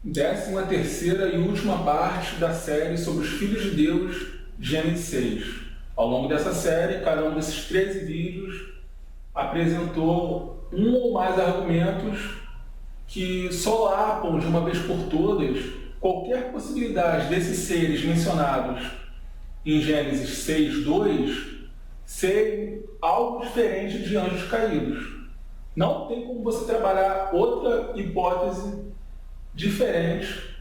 13ª e última parte da série sobre os Filhos de Deus, Gênesis 6. Ao longo dessa série, cada um desses 13 vídeos apresentou um ou mais argumentos que solapam de uma vez por todas qualquer possibilidade desses seres mencionados em Gênesis 6:2 serem algo diferente de anjos caídos. Não tem como você trabalhar outra hipótese diferente,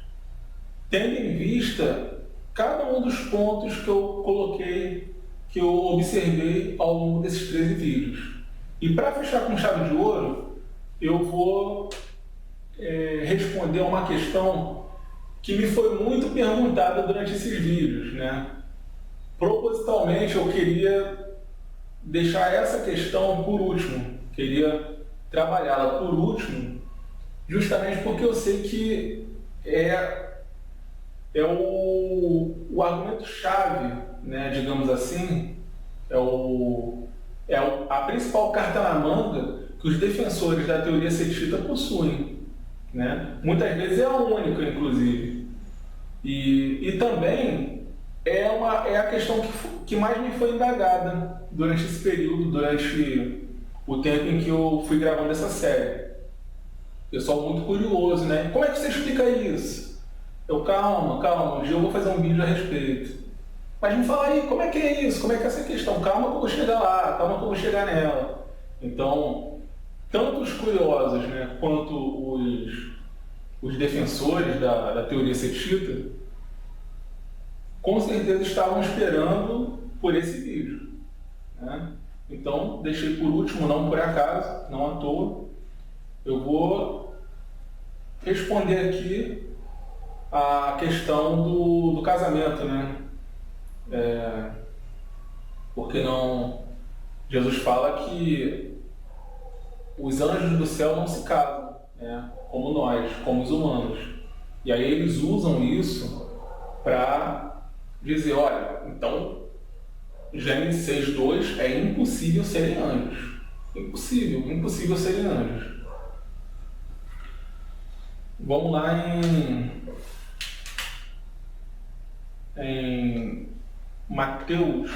tendo em vista cada um dos pontos que eu coloquei, que eu observei ao longo desses 13 vídeos. E para fechar com chave de ouro, eu vou responder a uma questão que me foi muito perguntada durante esses vídeos, né? Propositalmente eu queria deixar essa questão por último, queria trabalhá-la por último, justamente porque eu sei que é o argumento-chave, né, digamos assim, a principal carta na manga que os defensores da teoria cetita possuem, né? Muitas vezes é a única, inclusive. E também é a questão que mais me foi indagada durante esse período, durante o tempo em que eu fui gravando essa série. Pessoal muito curioso, né? Como é que você explica isso? Calma, um dia eu vou fazer um vídeo a respeito. Mas me fala aí, como é que é isso? Como é que é essa questão? Calma que eu vou chegar lá, calma que eu vou chegar nela. Então, tanto os curiosos, né, quanto os defensores da teoria cetita, com certeza estavam esperando por esse vídeo, né? Então, deixei por último, não por acaso, não à toa. Eu vou responder aqui a questão do casamento, né? Porque não... Jesus fala que os anjos do céu não se casam, né? Como nós, como os humanos. E aí eles usam isso para dizer, olha, então Gênesis 6:2 é impossível serem anjos. Impossível serem anjos. Vamos lá em Mateus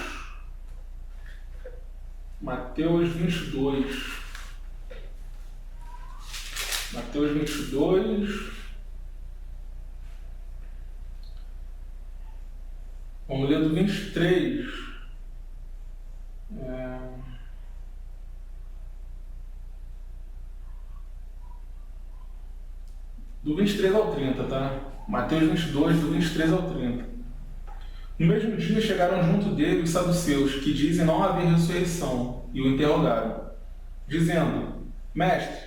22. Mateus 22. Vamos ler do 23. Do 23 ao 30, tá? Mateus 22, do 23 ao 30. No mesmo dia chegaram junto dele os saduceus, que dizem não haver ressurreição, e o interrogaram, dizendo, Mestre,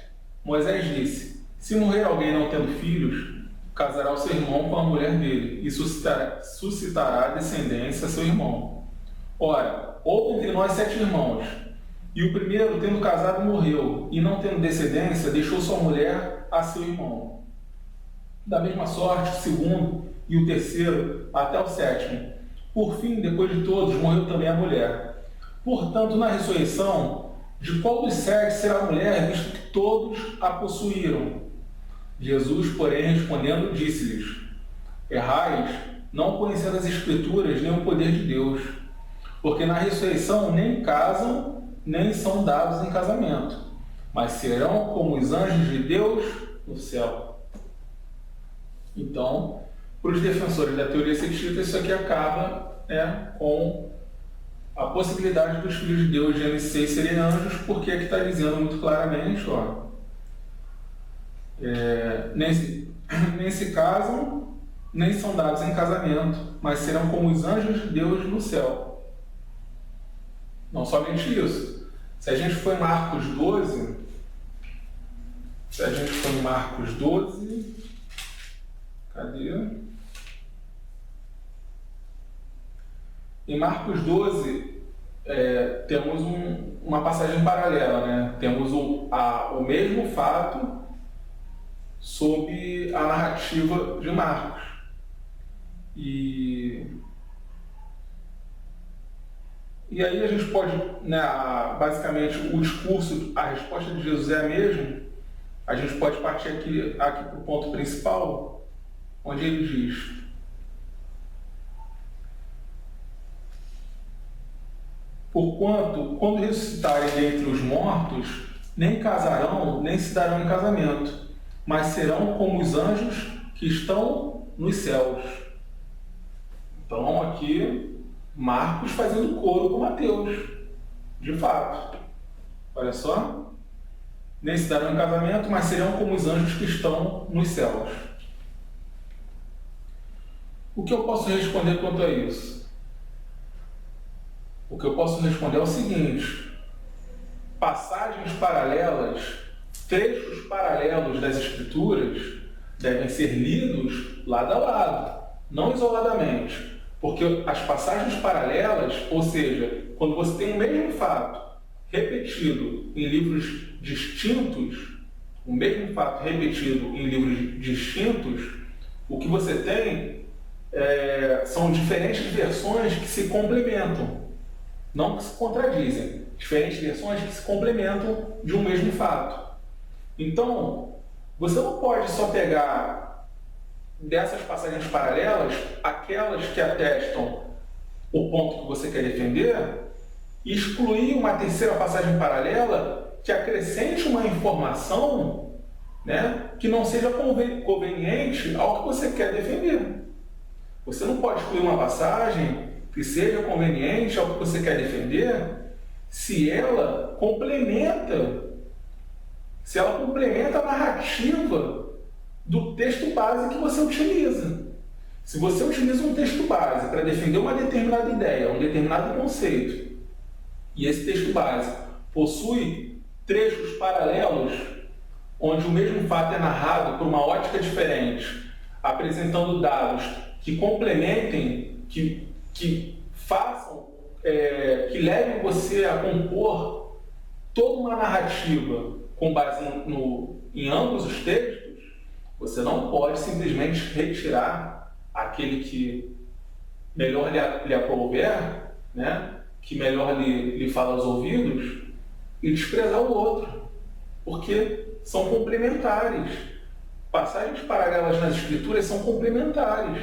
Moisés disse, se morrer alguém não tendo filhos, casará o seu irmão com a mulher dele, e suscitará descendência a seu irmão. Ora, houve entre nós 7 irmãos, e o primeiro, tendo casado, morreu, e não tendo descendência, deixou sua mulher a seu irmão. Da mesma sorte, o segundo e o terceiro, até o 7º. Por fim, depois de todos, morreu também a mulher. Portanto, na ressurreição, de qual dos 7 será a mulher, visto que todos a possuíram? Jesus, porém, respondendo, disse-lhes, errais, não conhecendo as Escrituras nem o poder de Deus, porque na ressurreição nem casam, nem são dados em casamento, mas serão como os anjos de Deus no céu. Então, para os defensores da teoria cetita, isso aqui acaba com a possibilidade dos filhos de Deus, Gênesis 6, serem anjos, porque aqui está dizendo muito claramente, nem se casam, nem são dados em casamento, mas serão como os anjos de Deus no céu. Não somente isso. Se a gente for em Marcos 12, cadê? Em Marcos 12, temos uma passagem paralela, né? Temos o mesmo fato sob a narrativa de Marcos. E aí a gente pode, né, basicamente, o discurso, a resposta de Jesus é a mesma. A gente pode partir aqui para o ponto principal, onde ele diz: porquanto, quando ressuscitarem dentre os mortos, nem casarão, nem se darão em casamento, mas serão como os anjos que estão nos céus. Então, aqui, Marcos fazendo coro com Mateus, de fato. Olha só. Nem se darão em casamento, mas serão como os anjos que estão nos céus. O que eu posso responder quanto a isso? O que eu posso responder é o seguinte: passagens paralelas, trechos paralelos das Escrituras devem ser lidos lado a lado, não isoladamente. Porque as passagens paralelas, ou seja, quando você tem o mesmo fato repetido em livros distintos, o mesmo fato repetido em livros distintos, o que você tem são diferentes versões que se complementam, não que se contradizem, diferentes versões que se complementam de um mesmo fato. Então, você não pode só pegar dessas passagens paralelas aquelas que atestam o ponto que você quer defender e excluir uma terceira passagem paralela que acrescente uma informação, né, que não seja conveniente ao que você quer defender. Você não pode excluir uma passagem que seja conveniente ao que você quer defender se ela complementa a narrativa do texto base que você utiliza. Se você utiliza um texto base para defender uma determinada ideia, um determinado conceito, e esse texto base possui trechos paralelos, onde o mesmo fato é narrado por uma ótica diferente, apresentando dados que complementem, que façam, que levem você a compor toda uma narrativa com base em ambos os textos, você não pode simplesmente retirar aquele que melhor lhe aprouver, né, que melhor lhe fala aos ouvidos, e desprezar o outro, porque são complementares. Passagens paralelas nas Escrituras são complementares.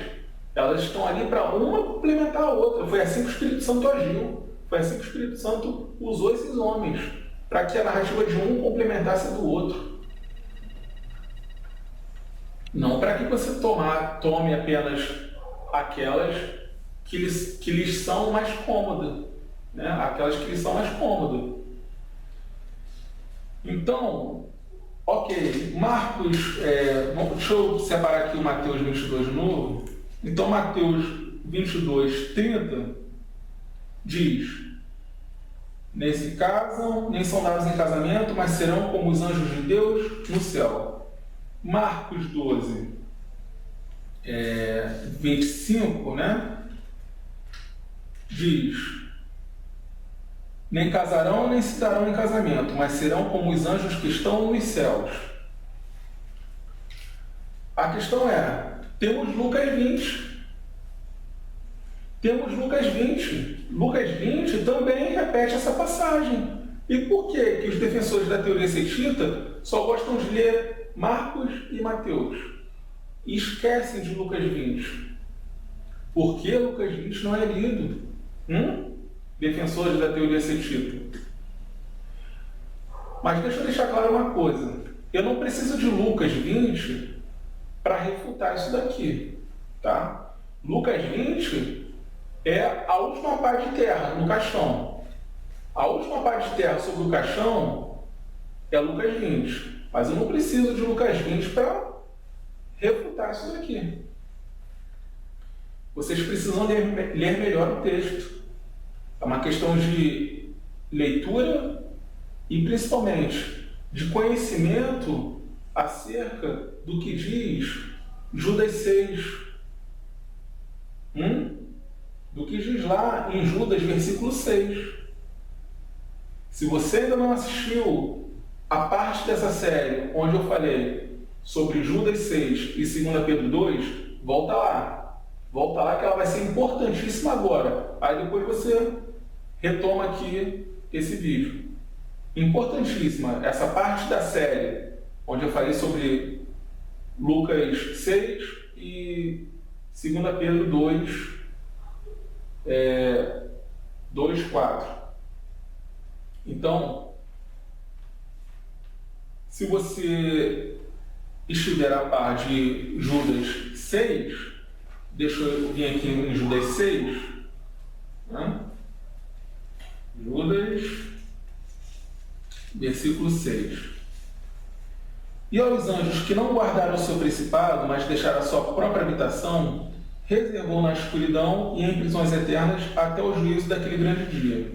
Elas estão ali para uma complementar a outra. Foi assim que o Espírito Santo agiu. Foi assim que o Espírito Santo usou esses homens, para que a narrativa de um complementasse a do outro. Não para que você tome apenas aquelas que lhes são mais cômodas, né? Aquelas que lhes são mais cômodas. Então, ok, Marcos, deixa eu separar aqui o Mateus 22 de novo. Então, Mateus 22, 30 diz: nem se casam, nem são dados em casamento, mas serão como os anjos de Deus no céu. Marcos 12, 25, né? Diz: nem casarão, nem se darão em casamento, mas serão como os anjos que estão nos céus. A questão é, temos Lucas 20. Temos Lucas 20. Lucas 20 também repete essa passagem. E por que os defensores da teoria cetita só gostam de ler Marcos e Mateus e esquecem de Lucas 20? Porque Lucas 20 não é lido. Defensores da teoria cetita. Mas deixa eu deixar claro uma coisa. Eu não preciso de Lucas 20 para refutar isso daqui. Tá? Lucas 20 é a última parte de terra no caixão. A última parte de terra sobre o caixão é Lucas 20. Mas eu não preciso de Lucas 20 para refutar isso daqui. Vocês precisam ler melhor o texto. É uma questão de leitura e, principalmente, de conhecimento acerca do que diz Judas 6. Do que diz lá em Judas, versículo 6. Se você ainda não assistiu a parte dessa série onde eu falei sobre Judas 6 e 2 Pedro 2, volta lá. Volta lá que ela vai ser importantíssima agora. Aí depois você retoma aqui esse vídeo. Importantíssima. Essa parte da série onde eu falei sobre Lucas 6 e 2 Pedro 2, 2, 4. Então, se você estiver a par de Judas 6, deixa eu vir aqui em Judas 6, né? Judas, versículo 6. E aos anjos que não guardaram o seu principado, mas deixaram a sua própria habitação, reservou na escuridão e em prisões eternas até o juízo daquele grande dia.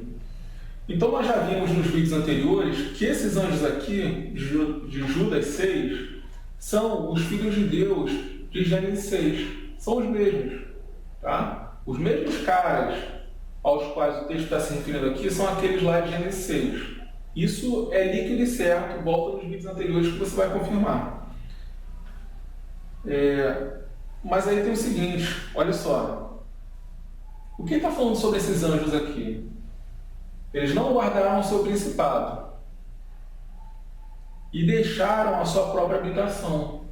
Então nós já vimos nos vídeos anteriores que esses anjos aqui, de Judas 6, são os filhos de Deus de Gênesis 6. São os mesmos. Tá? Os mesmos caras aos quais o texto está se referindo aqui são aqueles lá de Gênesis 6. Isso é líquido e certo, volta nos vídeos anteriores que você vai confirmar. Mas aí tem o seguinte, olha só. O que está falando sobre esses anjos aqui? Eles não guardaram o seu principado e deixaram a sua própria habitação.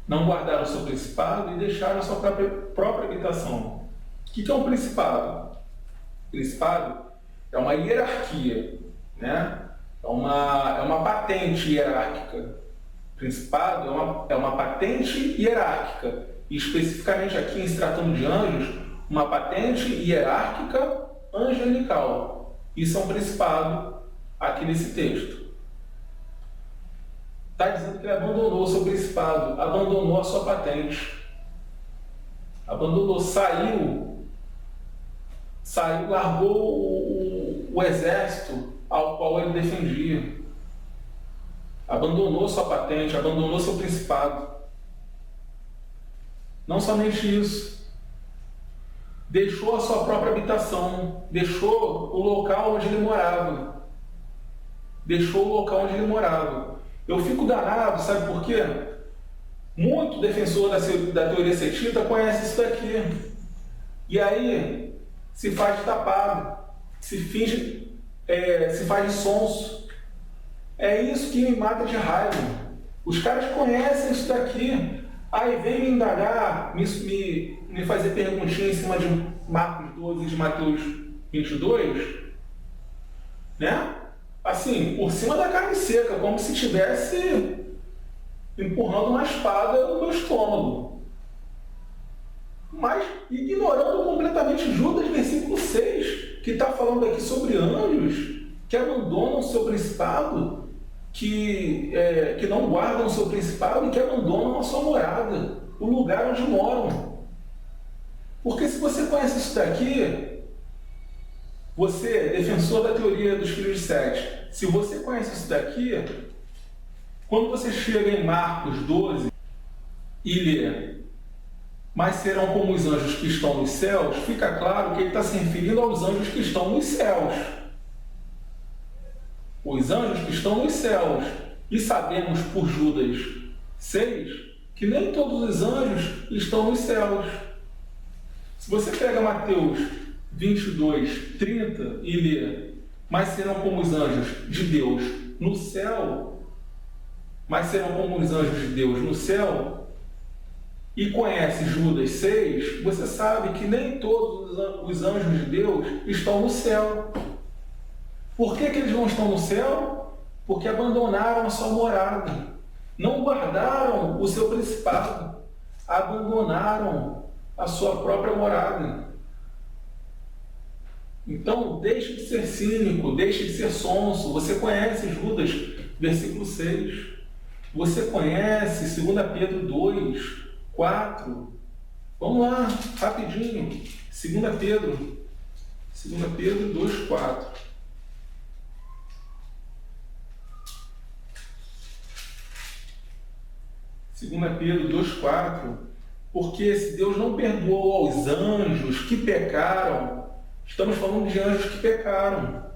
Não guardaram o seu principado e deixaram a sua própria habitação. O que é um principado? Principado é uma hierarquia, né? É uma patente hierárquica. Principado é uma patente hierárquica. E especificamente aqui, em se tratando de anjos, uma patente hierárquica angelical. Isso é um principado aqui nesse texto. Está dizendo que ele abandonou o seu principado, abandonou a sua patente. Abandonou, saiu, largou o exército ao qual ele defendia. Abandonou sua patente, abandonou seu principado. Não somente isso. Deixou a sua própria habitação, deixou o local onde ele morava. Deixou o local onde ele morava. Eu fico danado, sabe por quê? Muito defensor da teoria setita conhece isso daqui. E aí se faz de tapado, se faz de sonso. É isso que me mata de raiva. Os caras conhecem isso daqui. Aí vem me indagar, me fazer perguntinha em cima de Marcos 12 e de Mateus 22, né? Assim, por cima da carne seca, como se estivesse empurrando uma espada no meu estômago. Mas ignorando completamente Judas, versículo 6, que está falando aqui sobre anjos que abandonam o seu principado, que não guardam o seu principado e que abandonam a sua morada, o lugar onde moram. Porque se você conhece isso daqui, você, defensor da teoria dos filhos de Sete, se você conhece isso daqui, quando você chega em Marcos 12 e lê, mas serão como os anjos que estão nos céus, fica claro que ele está se referindo aos anjos que estão nos céus. Os anjos que estão nos céus. E sabemos por Judas 6 que nem todos os anjos estão nos céus. Se você pega Mateus 22, 30 e lê, mas serão como os anjos de Deus no céu, mas serão como os anjos de Deus no céu, e conhece Judas 6, você sabe que nem todos os anjos de Deus estão no céu. Por que eles não estão no céu? Porque abandonaram a sua morada, não guardaram o seu principado, abandonaram a sua própria morada. Então, deixe de ser cínico, deixe de ser sonso. Você conhece Judas, versículo 6. Você conhece 2 Pedro 2, 4. Vamos lá, rapidinho. 2 Pedro 2, 4. Pedro 2,4, porque se Deus não perdoou aos anjos que pecaram, estamos falando de anjos que pecaram.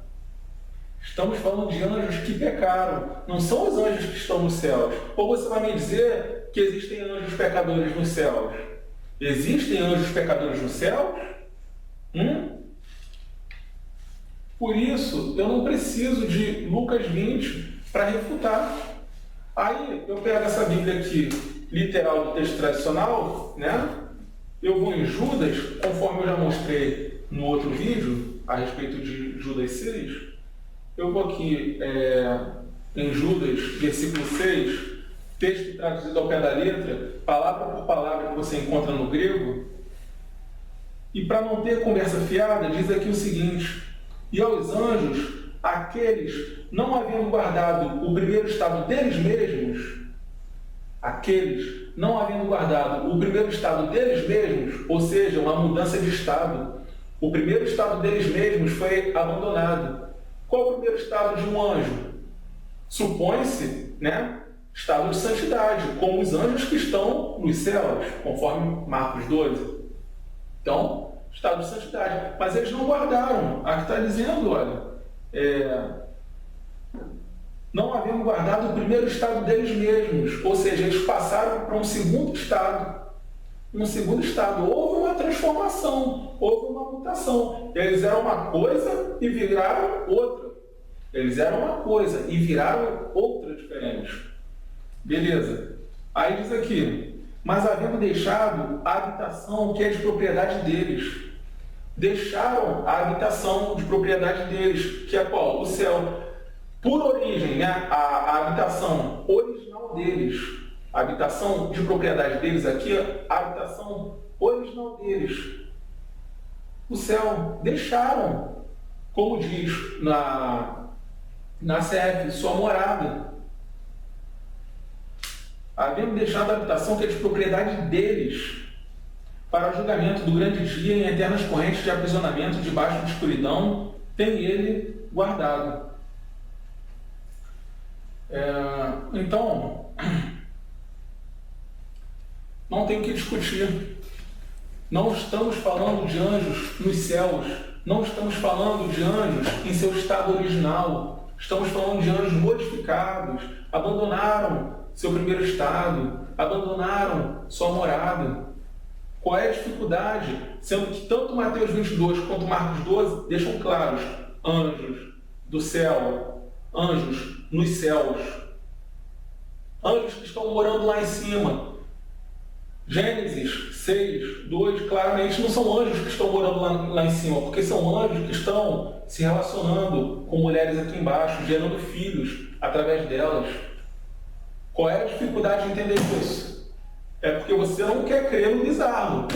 Estamos falando de anjos que pecaram. Não são os anjos que estão nos céus. Ou você vai me dizer que existem anjos pecadores nos céus? Existem anjos pecadores nos céus? Por isso, eu não preciso de Lucas 20 para refutar. Aí eu pego essa Bíblia aqui, literal do texto tradicional, né? Eu vou em Judas, conforme eu já mostrei no outro vídeo, a respeito de Judas 6. Eu vou aqui em Judas, versículo 6, texto traduzido ao pé da letra, palavra por palavra que você encontra no grego. E para não ter conversa fiada, diz aqui o seguinte: e aos anjos, aqueles não havendo guardado o primeiro estado deles mesmos, aqueles não havendo guardado o primeiro estado deles mesmos, ou seja, uma mudança de estado, o primeiro estado deles mesmos foi abandonado. Qual o primeiro estado de um anjo? Supõe-se, né, estado de santidade, como os anjos que estão nos céus, conforme Marcos 12. Então, estado de santidade. Mas eles não guardaram. Aqui está dizendo, olha, não havendo guardado o primeiro estado deles mesmos. Ou seja, eles passaram para um segundo estado. Um segundo estado. Houve uma transformação, houve uma mutação. Eles eram uma coisa e viraram outra. Eles eram uma coisa e viraram outra diferente. Beleza. Aí diz aqui: mas havendo deixado a habitação que é de propriedade deles. Deixaram a habitação de propriedade deles, que é qual? O céu. Por origem, né? A habitação original deles, a habitação de propriedade deles aqui, a habitação original deles, o céu. Deixaram, como diz na CF, sua morada. Havendo deixado a habitação que é de propriedade deles, para o julgamento do grande dia em eternas correntes de aprisionamento debaixo de escuridão, tem ele guardado. Então, não tem o que discutir. Não estamos falando de anjos nos céus, não estamos falando de anjos em seu estado original, estamos falando de anjos modificados, abandonaram seu primeiro estado, abandonaram sua morada. Qual é a dificuldade? Sendo que tanto Mateus 22 quanto Marcos 12 deixam claros: anjos do céu, anjos nos céus, anjos que estão morando lá em cima. Gênesis 6, 2, claramente não são anjos que estão morando lá em cima, porque são anjos que estão se relacionando com mulheres aqui embaixo, gerando filhos através delas. Qual é a dificuldade de entender isso? É porque você não quer crer no bizarro.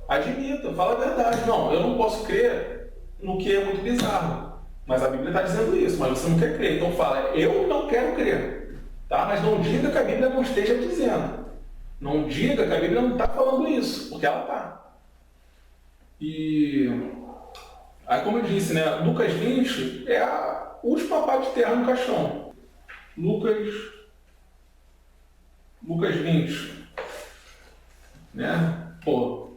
Admita, fala a verdade. Não, eu não posso crer no que é muito bizarro. Mas a Bíblia está dizendo isso, mas você não quer crer. Então fala, eu não quero crer. Tá? Mas não diga que a Bíblia não esteja dizendo. Não diga que a Bíblia não está falando isso, porque ela está. E aí, como eu disse, né, Lucas 20 é a última parte de terra no caixão. Lucas 20. Né? Pô,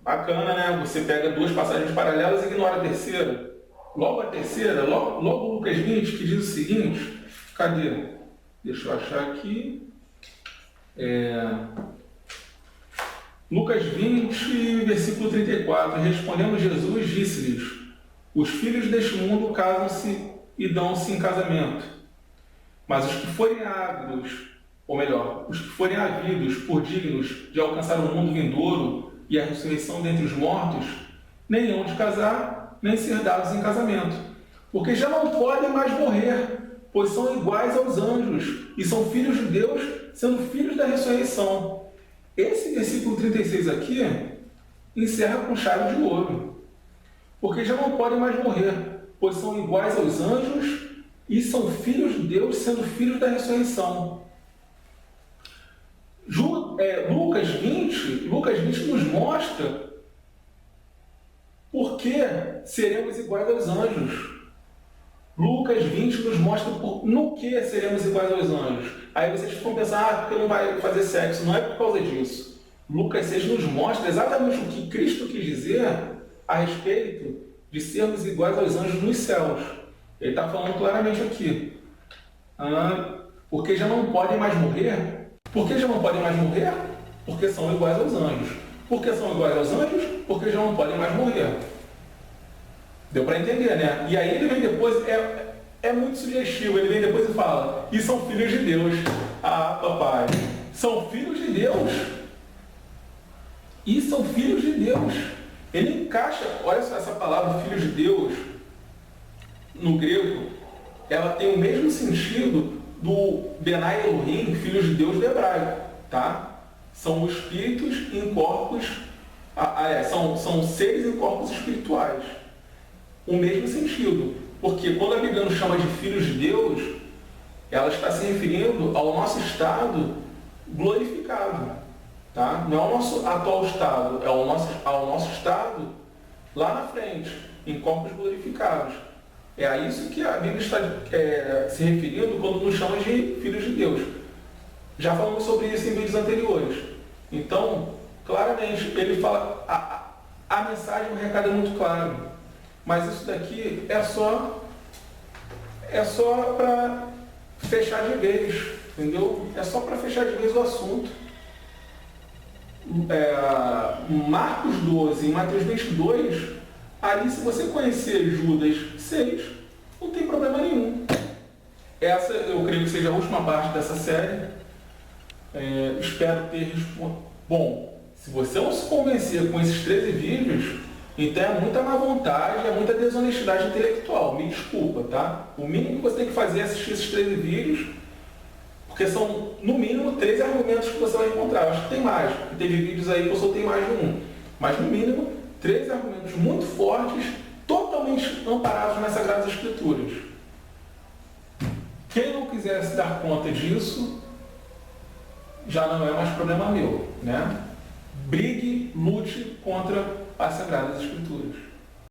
bacana, né? Você pega duas passagens paralelas e ignora a terceira. Logo a terceira, logo Lucas 20, que diz o seguinte: cadê? Deixa eu achar aqui. Lucas 20, versículo 34. Respondendo Jesus, disse-lhes: os filhos deste mundo casam-se e dão-se em casamento, mas os que forem ávidos, ou melhor, os que forem havidos por dignos de alcançar o mundo vindouro e a ressurreição dentre os mortos, nem hão de casar, nem ser dados em casamento, porque já não podem mais morrer, pois são iguais aos anjos, e são filhos de Deus, sendo filhos da ressurreição. Esse versículo 36 aqui encerra com chave de ouro, porque já não podem mais morrer, pois são iguais aos anjos, e são filhos de Deus, sendo filhos da ressurreição. Lucas 20 nos mostra por que seremos iguais aos anjos. Lucas 20 nos mostra no que seremos iguais aos anjos. Aí vocês vão pensar, porque não vai fazer sexo. Não é por causa disso. Lucas 6 nos mostra exatamente o que Cristo quis dizer a respeito de sermos iguais aos anjos nos céus. Ele está falando claramente aqui. Porque já não podem mais morrer. Por que já não podem mais morrer? Porque são iguais aos anjos. Por que são iguais aos anjos? Porque já não podem mais morrer. Deu para entender, né? E aí ele vem depois, é muito sugestivo, ele vem depois e fala: e são filhos de Deus. Ah, papai, são filhos de Deus. E são filhos de Deus. Ele encaixa, olha só, essa palavra filhos de Deus, no grego, ela tem o mesmo sentido do Benai Elohim, filhos de Deus do hebraico, tá? São espíritos em corpos, são seres em corpos espirituais. O mesmo sentido, porque quando a Bíblia nos chama de filhos de Deus, ela está se referindo ao nosso estado glorificado, tá? Não é o nosso atual estado, é ao nosso estado lá na frente, em corpos glorificados. É a isso que a Bíblia está se referindo quando nos chama de filhos de Deus. Já falamos sobre isso em vídeos anteriores. Então, claramente, ele fala, a mensagem, o recado é muito claro. Mas isso daqui é só para fechar de vez, entendeu? É só para fechar de vez o assunto. Marcos 12 e Mateus 22, ali, se você conhecer Judas 6, não tem problema nenhum. Essa, eu creio que seja a última parte dessa série. Espero ter respondido. Bom, se você não se convencer com esses 13 vídeos, então é muita má vontade, é muita desonestidade intelectual. Me desculpa, tá? O mínimo que você tem que fazer é assistir esses 13 vídeos, porque são, no mínimo, 13 argumentos que você vai encontrar. Eu acho que tem mais, porque teve vídeos aí que eu soltei mais de um. Mas, no mínimo, 13 argumentos muito fortes, totalmente amparados nas Sagradas Escrituras. Quem não quiser se dar conta disso, já não é mais problema meu, né? Brigue, lute contra as Sagradas Escrituras.